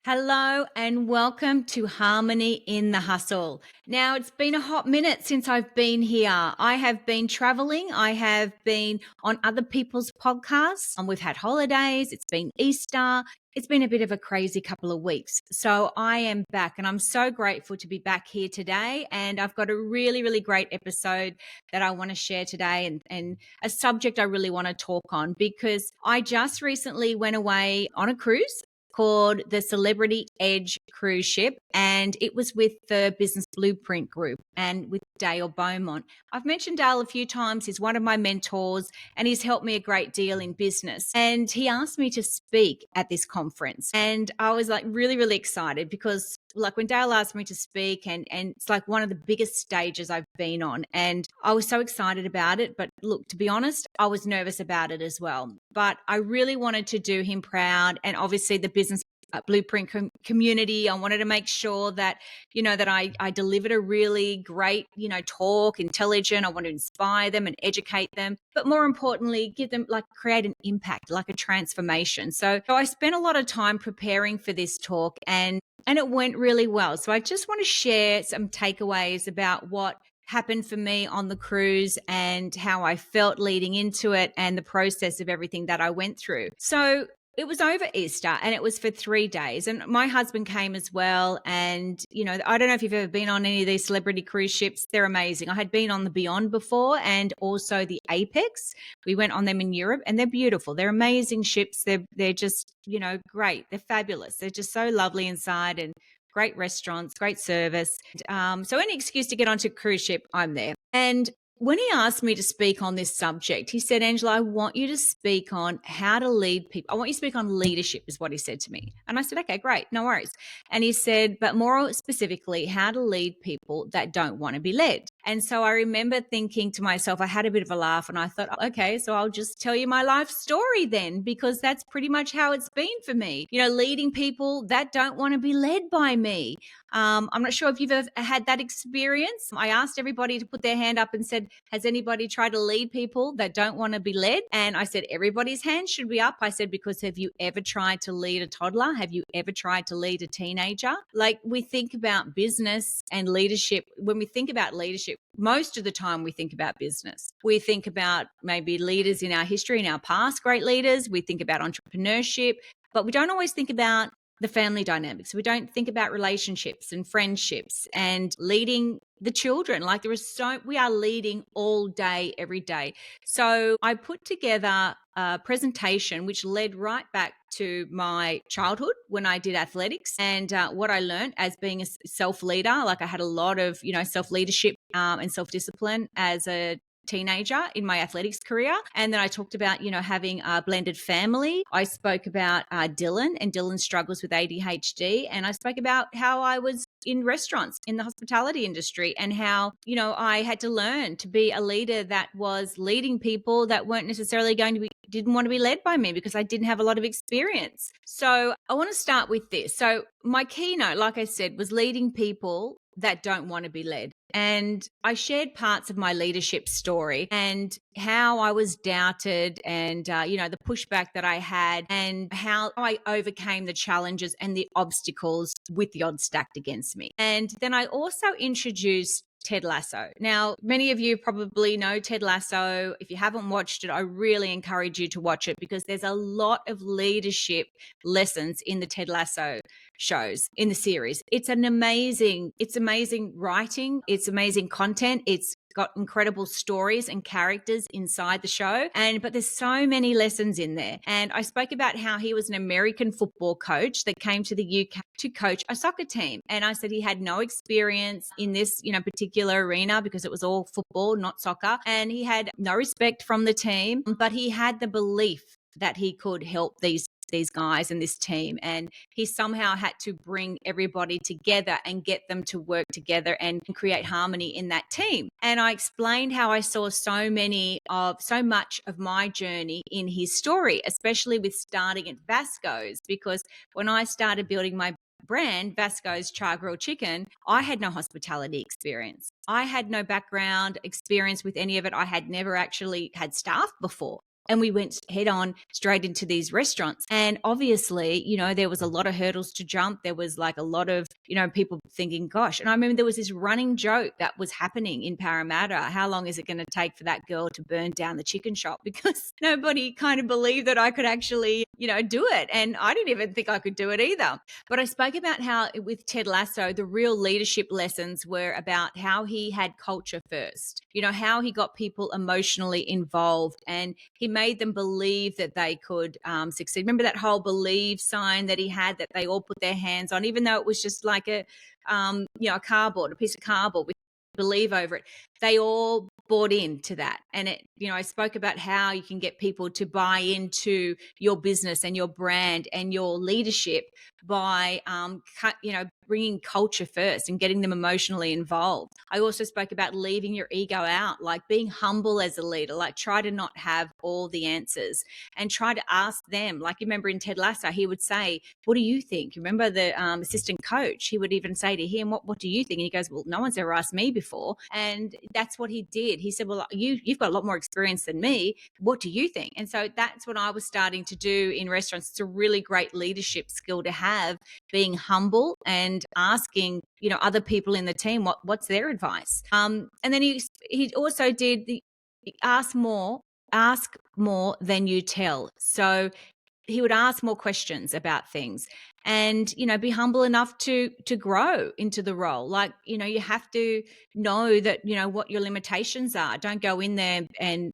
Hello and welcome to Harmony in the Hustle. Now, it's been a hot minute since I've been here. I have been traveling. I have been on other people's podcasts. We've had holidays. It's been Easter. It's been a bit of a crazy couple of weeks. So I am back and I'm so grateful to be back here today. And I've got a really, really great episode that I want to share today and a subject I really want to talk on because I just recently went away on a cruise called the Celebrity Edge cruise ship, and it was with the Business Blueprint Group and with Dale Beaumont. I've mentioned Dale a few times. He's one of my mentors and he's helped me a great deal in business. And he asked me to speak at this conference. And I was like really, really excited because like when Dale asked me to speak and it's like one of the biggest stages I've been on. And I was so excited about it. But look, to be honest, I was nervous about it as well. But I really wanted to do him proud. And obviously the business blueprint community, I wanted to make sure that, that I delivered a really great, talk, intelligent. I want to inspire them and educate them, but more importantly, give them create an impact, like a transformation. So I spent a lot of time preparing for this talk and it went really well. So I just want to share some takeaways about what happened for me on the cruise and how I felt leading into it and the process of everything that I went through. So it was over Easter and it was for 3 days. And my husband came as well. And, I don't know if you've ever been on any of these celebrity cruise ships. They're amazing. I had been on the Beyond before and also the Apex. We went on them in Europe and they're beautiful. They're amazing ships. They're just, great. They're fabulous. They're just so lovely inside and great restaurants, great service. So any excuse to get onto a cruise ship, I'm there. And when he asked me to speak on this subject, he said, Angela, I want you to speak on how to lead people. I want you to speak on leadership is what he said to me. And I said, okay, great, no worries. And he said, but more specifically, how to lead people that don't want to be led. And so I remember thinking to myself, I had a bit of a laugh and I thought, okay, so I'll just tell you my life story then, because that's pretty much how it's been for me, leading people that don't want to be led by me. I'm not sure if you've ever had that experience. I asked everybody to put their hand up and said, has anybody tried to lead people that don't want to be led? And I said, everybody's hand should be up. I said, because have you ever tried to lead a toddler? Have you ever tried to lead a teenager? Like we think about business and leadership. When we think about leadership, most of the time we think about business. We think about maybe leaders in our history, in our past, great leaders. We think about entrepreneurship, but we don't always think about the family dynamics. We don't think about relationships and friendships and leading the children. Like we are leading all day, every day. So I put together a presentation which led right back to my childhood when I did athletics and what I learned as being a self-leader. Like I had a lot of, self-leadership and self-discipline as a teenager in my athletics career. And then I talked about, having a blended family. I spoke about Dylan and Dylan's struggles with ADHD. And I spoke about how I was in restaurants in the hospitality industry and how, I had to learn to be a leader that was leading people that weren't necessarily didn't want to be led by me because I didn't have a lot of experience. So I want to start with this. So my keynote, like I said, was leading people that don't want to be led. And I shared parts of my leadership story and how I was doubted and, the pushback that I had and how I overcame the challenges and the obstacles with the odds stacked against me. And then I also introduced Ted Lasso. Now, many of you probably know Ted Lasso. If you haven't watched it, I really encourage you to watch it because there's a lot of leadership lessons in the Ted Lasso shows in the series. It's amazing writing. It's amazing content. It's got incredible stories and characters inside the show. But there's so many lessons in there. And I spoke about how he was an American football coach that came to the UK to coach a soccer team. And I said he had no experience in this, particular arena because it was all football, not soccer. And he had no respect from the team, but he had the belief that he could help these guys and this team. And he somehow had to bring everybody together and get them to work together and create harmony in that team. And I explained how I saw so much of my journey in his story, especially with starting at Vasco's, because when I started building my brand, Vasco's Char Grilled Chicken, I had no hospitality experience. I had no background experience with any of it. I had never actually had staff before. And we went head on straight into these restaurants. And obviously, there was a lot of hurdles to jump. There was like a lot of, people thinking, gosh. And I remember there was this running joke that was happening in Parramatta. How long is it going to take for that girl to burn down the chicken shop? Because nobody kind of believed that I could actually, do it. And I didn't even think I could do it either. But I spoke about how with Ted Lasso, the real leadership lessons were about how he had culture first, how he got people emotionally involved and he made them believe that they could succeed. Remember that whole believe sign that he had that they all put their hands on, even though it was just like a cardboard, a piece of cardboard with believe over it. They all bought into that. And I spoke about how you can get people to buy into your business and your brand and your leadership by, bringing culture first and getting them emotionally involved. I also spoke about leaving your ego out, like being humble as a leader, like try to not have all the answers and try to ask them. Like you remember in Ted Lasso, he would say, what do you think? You remember the assistant coach, he would even say to him, what do you think? And he goes, well, no one's ever asked me before. And that's what he did. He said, well, you've got a lot more experience than me. What do you think? And so that's what I was starting to do in restaurants. It's a really great leadership skill to have, being humble and asking, other people in the team what's their advice. And then he also did the ask more than you tell. So he would ask more questions about things and, be humble enough to grow into the role. Like, you have to know that, what your limitations are. Don't go in there and,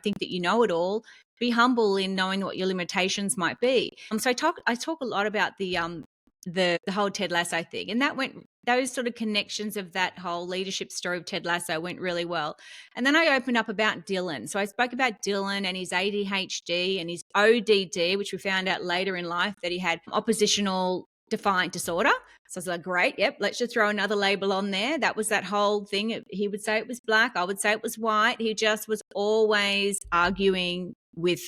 think that you know it all. Be humble in knowing what your limitations might be. So I talk a lot about the whole Ted Lasso thing, and those sort of connections of that whole leadership story of Ted Lasso went really well. And then I opened up about Dylan. So I spoke about Dylan and his ADHD and his ODD, which we found out later in life that he had oppositional defiant disorder. So I was like, great, yep, let's just throw another label on there. That was that whole thing. He would say it was black, I would say it was white. He just was always arguing with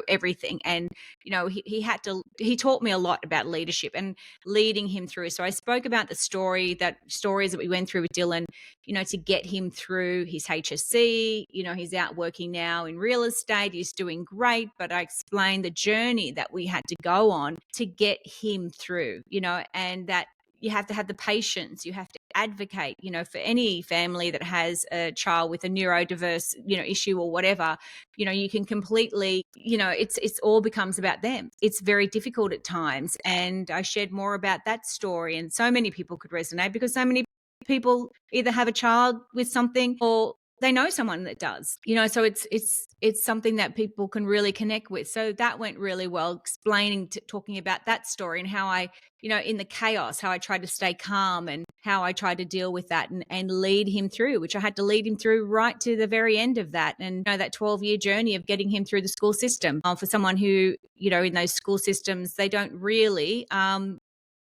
everything. And, he taught me a lot about leadership and leading him through. So I spoke about the stories that we went through with Dylan, to get him through his HSC, he's out working now in real estate. He's doing great, but I explained the journey that we had to go on to get him through, and that you have to have the patience. You have to advocate, for any family that has a child with a neurodiverse, issue or whatever, you can completely, it's all becomes about them. It's very difficult at times. And I shared more about that story, and so many people could resonate because so many people either have a child with something or they know someone that does, so it's something that people can really connect with. So that went really well, talking about that story and how I, in the chaos, how I tried to stay calm and how I tried to deal with that and lead him through, which I had to lead him through right to the very end of that. And, that 12-year journey of getting him through the school system for someone who, in those school systems, they don't really,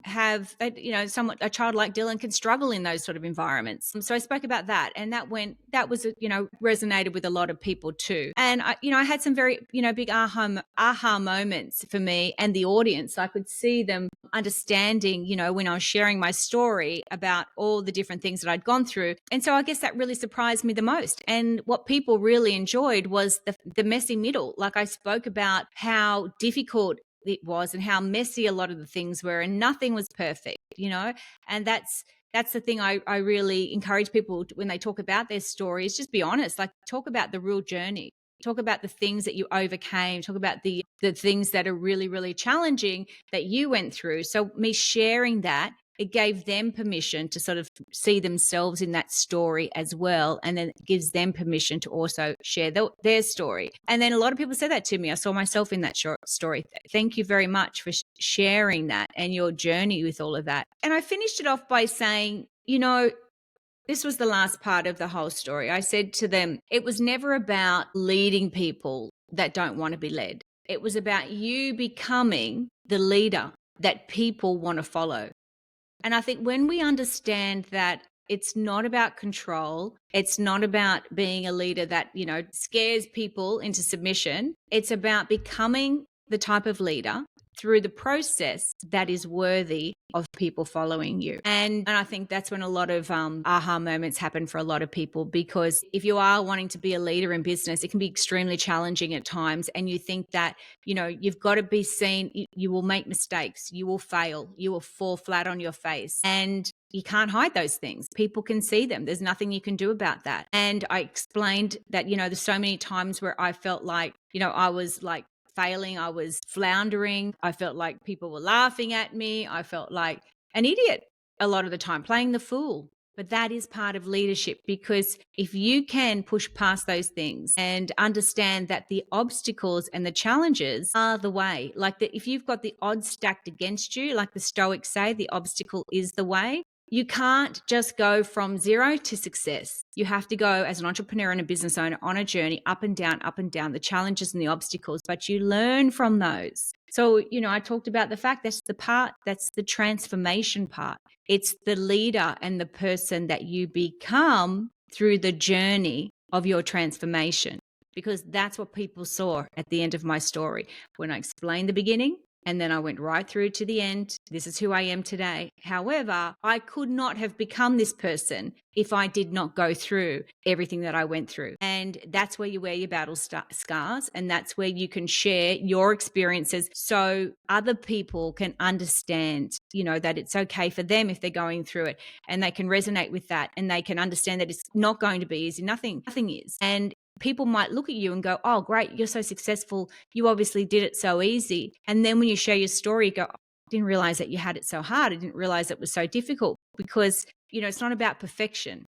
have a child like Dylan can struggle in those sort of environments. So I spoke about that, and that was resonated with a lot of people too. And I had some very big aha moments for me and the audience. I could see them understanding when I was sharing my story about all the different things that I'd gone through. And so I guess that really surprised me the most. And what people really enjoyed was the messy middle. Like I spoke about how difficult it was and how messy a lot of the things were, and nothing was perfect, and that's the thing I really encourage people when they talk about their stories. Just be honest, like talk about the real journey, talk about the things that you overcame, talk about the things that are really, really challenging that you went through. So me sharing that, it gave them permission to sort of see themselves in that story as well. And then it gives them permission to also share their story. And then a lot of people said that to me. I saw myself in that story. Thank you very much for sharing that and your journey with all of that. And I finished it off by saying, this was the last part of the whole story. I said to them, it was never about leading people that don't want to be led. It was about you becoming the leader that people want to follow. And I think when we understand that it's not about control, it's not about being a leader that, scares people into submission. It's about becoming the type of leader through the process that is worthy of people following you. And I think that's when a lot of aha moments happen for a lot of people, because if you are wanting to be a leader in business, it can be extremely challenging at times. And you think that, you've got to be seen. You will make mistakes. You will fail. You will fall flat on your face. And you can't hide those things. People can see them. There's nothing you can do about that. And I explained that, there's so many times where I felt like, I was like failing. I was floundering. I felt like people were laughing at me. I felt like an idiot a lot of the time, playing the fool. But that is part of leadership, because if you can push past those things and understand that the obstacles and the challenges are the way, like that, if you've got the odds stacked against you, like the Stoics say, the obstacle is the way. You can't just go from zero to success. You have to go as an entrepreneur and a business owner on a journey up and down, the challenges and the obstacles, but you learn from those. So, I talked about the fact that's the transformation part. It's the leader and the person that you become through the journey of your transformation, because that's what people saw at the end of my story. When I explained the beginning, and then I went right through to the end. This is who I am today. However, I could not have become this person if I did not go through everything that I went through. And that's where you wear your battle scars. And that's where you can share your experiences so other people can understand, that it's okay for them if they're going through it, and they can resonate with that, and they can understand that it's not going to be easy. Nothing is. And people might look at you and go, oh, great, you're so successful. You obviously did it so easy. And then when you share your story, you go, oh, I didn't realize that you had it so hard. I didn't realize it was so difficult, because, it's not about perfection.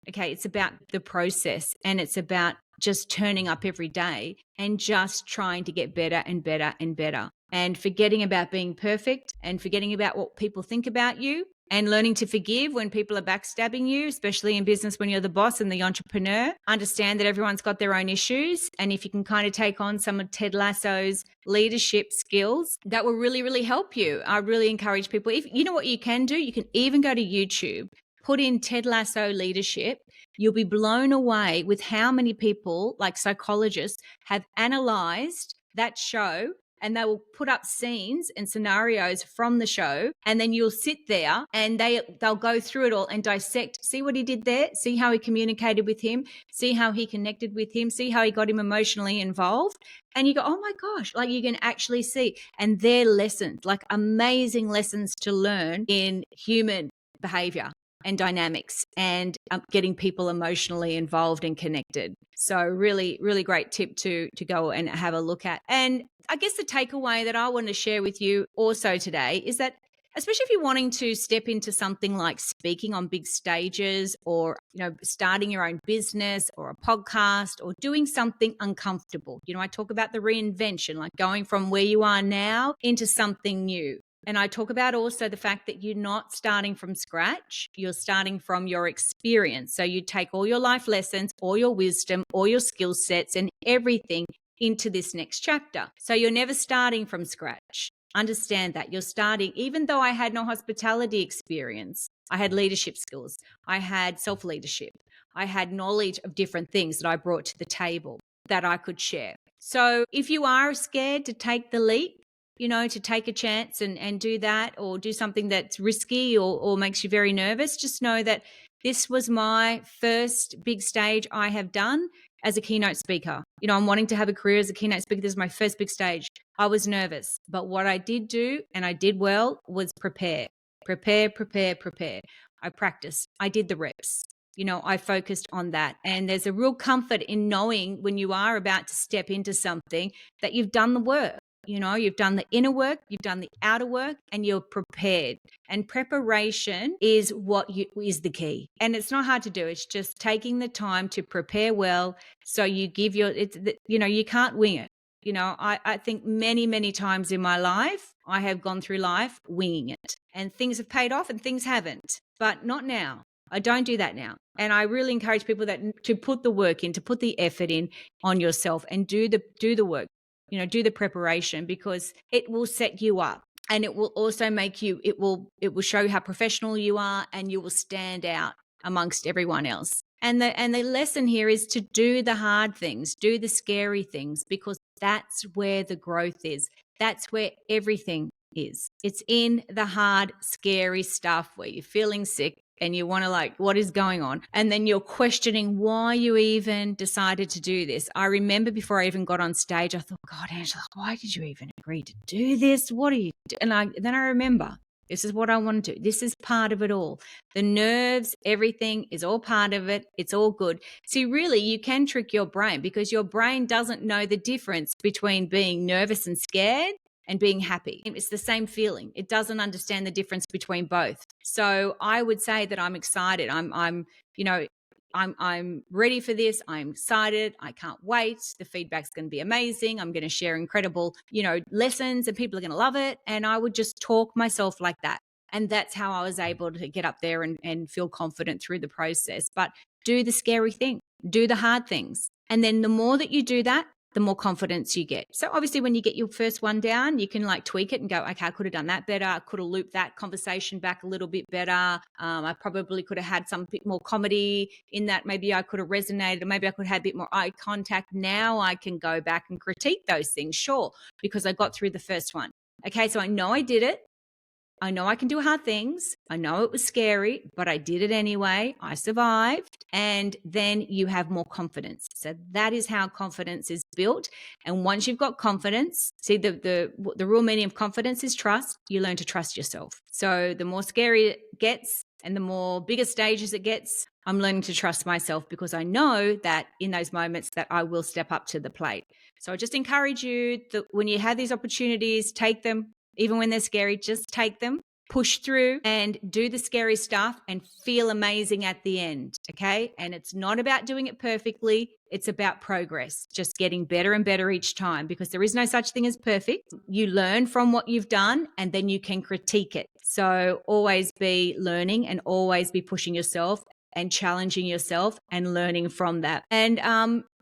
Okay. It's about the process, and it's about just turning up every day and just trying to get better and better and better, and forgetting about being perfect and forgetting about what people think about you, and learning to forgive when people are backstabbing you, especially in business when you're the boss and the entrepreneur. Understand that everyone's got their own issues. And if you can kind of take on some of Ted Lasso's leadership skills, that will really, really help you. I really encourage people, if you know what you can do, you can even go to YouTube, put in Ted Lasso leadership. You'll be blown away with how many people, like psychologists, have analyzed that show, and they will put up scenes and scenarios from the show, and then you'll sit there and they'll go through it all and dissect, see what he did there, see how he communicated with him, see how he connected with him, see how he got him emotionally involved. And you go, oh my gosh, like you can actually see. And they're lessons, like amazing lessons to learn in human behavior and dynamics, and getting people emotionally involved and connected. So really, really great tip to go and have a look at. And I guess the takeaway that I want to share with you also today is that, especially if you're wanting to step into something like speaking on big stages, or, starting your own business or a podcast, or doing something uncomfortable. I talk about the reinvention, like going from where you are now into something new. And I talk about also the fact that you're not starting from scratch. You're starting from your experience. So you take all your life lessons, all your wisdom, all your skill sets, and everything into this next chapter. So you're never starting from scratch. Understand that you're starting, even though I had no hospitality experience, I had leadership skills. I had self-leadership. I had knowledge of different things that I brought to the table that I could share. So if you are scared to take the leap, to take a chance and do that, or do something that's risky or makes you very nervous, just know that this was my first big stage I have done as a keynote speaker. I'm wanting to have a career as a keynote speaker. This is my first big stage. I was nervous, but what I did do, and I did well, was prepare. I practiced. I did the reps. I focused on that. And there's a real comfort in knowing when you are about to step into something that you've done the work. You've done the inner work, you've done the outer work, and you're prepared. And preparation is is the key. And it's not hard to do. It's just taking the time to prepare well. So you give you can't wing it. I think many, many times in my life, I have gone through life winging it, and things have paid off and things haven't, but not now. I don't do that now. And I really encourage people to put the work in, to put the effort in on yourself, and do the work. Do the preparation, because it will set you up, and it will also make you, it will show how professional you are, and you will stand out amongst everyone else. And the lesson here is to do the hard things, do the scary things, because that's where the growth is. That's where everything is. It's in the hard, scary stuff where you're feeling sick and you want to like, what is going on? And then you're questioning why you even decided to do this. I remember before I even got on stage, I thought, God, Angela, why did you even agree to do this? What are you doing? And then I remember, this is what I want to do. This is part of it all. The nerves, everything is all part of it. It's all good. See, really, you can trick your brain because your brain doesn't know the difference between being nervous and scared and being happy. It's the same feeling. It doesn't understand the difference between both. So I would say that I'm excited. I'm ready for this. I'm excited. I can't wait. The feedback's going to be amazing. I'm going to share incredible, lessons and people are going to love it. And I would just talk myself like that. And that's how I was able to get up there and feel confident through the process. But do the scary thing, do the hard things. And then the more that you do that, the more confidence you get. So obviously when you get your first one down, you can like tweak it and go, okay, I could have done that better. I could have looped that conversation back a little bit better. I probably could have had some bit more comedy in that. Maybe I could have resonated, or maybe I could have had a bit more eye contact. Now I can go back and critique those things, sure, because I got through the first one. Okay, so I know I did it. I know I can do hard things. I know it was scary, but I did it anyway. I survived. And then you have more confidence. So that is how confidence is built. And once you've got confidence, see the real meaning of confidence is trust. You learn to trust yourself. So the more scary it gets and the more bigger stages it gets, I'm learning to trust myself because I know that in those moments that I will step up to the plate. So I just encourage you that when you have these opportunities, take them. Even when they're scary, just take them, push through and do the scary stuff and feel amazing at the end, okay? And it's not about doing it perfectly. It's about progress, just getting better and better each time because there is no such thing as perfect. You learn from what you've done and then you can critique it. So always be learning and always be pushing yourself and challenging yourself and learning from that. And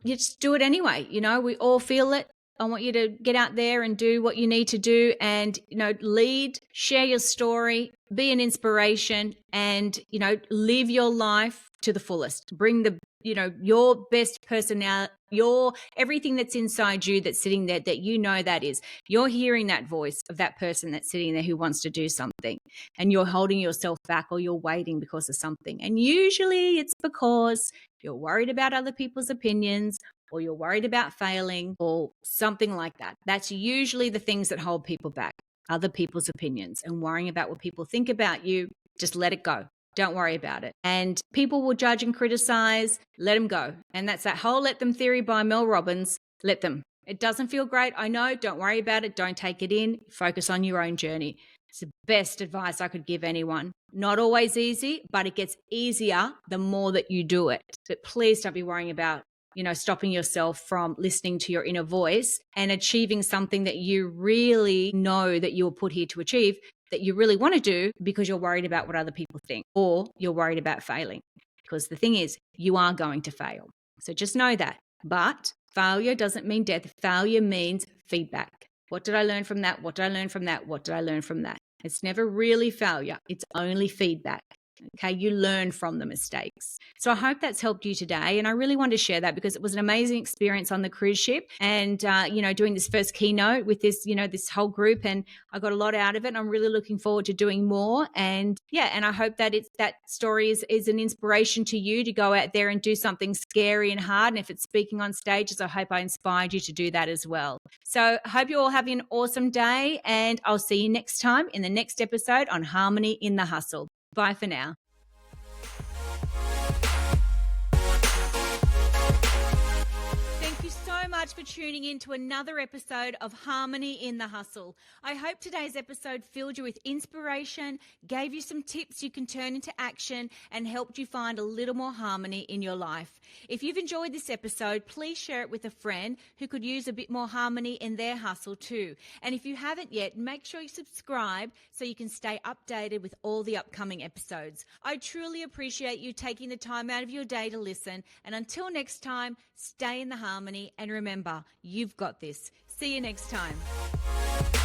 you just do it anyway. We all feel it. I want you to get out there and do what you need to do and, lead, share your story, be an inspiration and, live your life to the fullest. Bring your best personality, everything that's inside you that's sitting there that that is. You're hearing that voice of that person that's sitting there who wants to do something and you're holding yourself back or you're waiting because of something. And usually it's because you're worried about other people's opinions or you're worried about failing or something like that. That's usually the things that hold people back, other people's opinions and worrying about what people think about you. Just let it go. Don't worry about it. And people will judge and criticize, let them go. And that's that whole let them theory by Mel Robbins. Let them. It doesn't feel great. I know. Don't worry about it. Don't take it in. Focus on your own journey. It's the best advice I could give anyone. Not always easy, but it gets easier the more that you do it. But please don't be worrying about stopping yourself from listening to your inner voice and achieving something that you really know that you were put here to achieve, that you really want to do because you're worried about what other people think or you're worried about failing. Because the thing is, you are going to fail. So just know that. But failure doesn't mean death. Failure means feedback. What did I learn from that? What did I learn from that? What did I learn from that? It's never really failure. It's only feedback. Okay, you learn from the mistakes. So I hope that's helped you today. And I really wanted to share that because it was an amazing experience on the cruise ship and, doing this first keynote with this, this whole group. And I got a lot out of it. And I'm really looking forward to doing more. And and I hope that that story is an inspiration to you to go out there and do something scary and hard. And if it's speaking on stages, I hope I inspired you to do that as well. So I hope you're all having an awesome day. And I'll see you next time in the next episode on Harmony in the Hustle. Bye for now. Thank you so much for tuning in to another episode of Harmony in the Hustle. I hope today's episode filled you with inspiration, gave you some tips you can turn into action, and helped you find a little more harmony in your life. If you've enjoyed this episode, please share it with a friend who could use a bit more harmony in their hustle too. And if you haven't yet, make sure you subscribe so you can stay updated with all the upcoming episodes. I truly appreciate you taking the time out of your day to listen. And until next time, stay in the harmony and remember, you've got this. See you next time.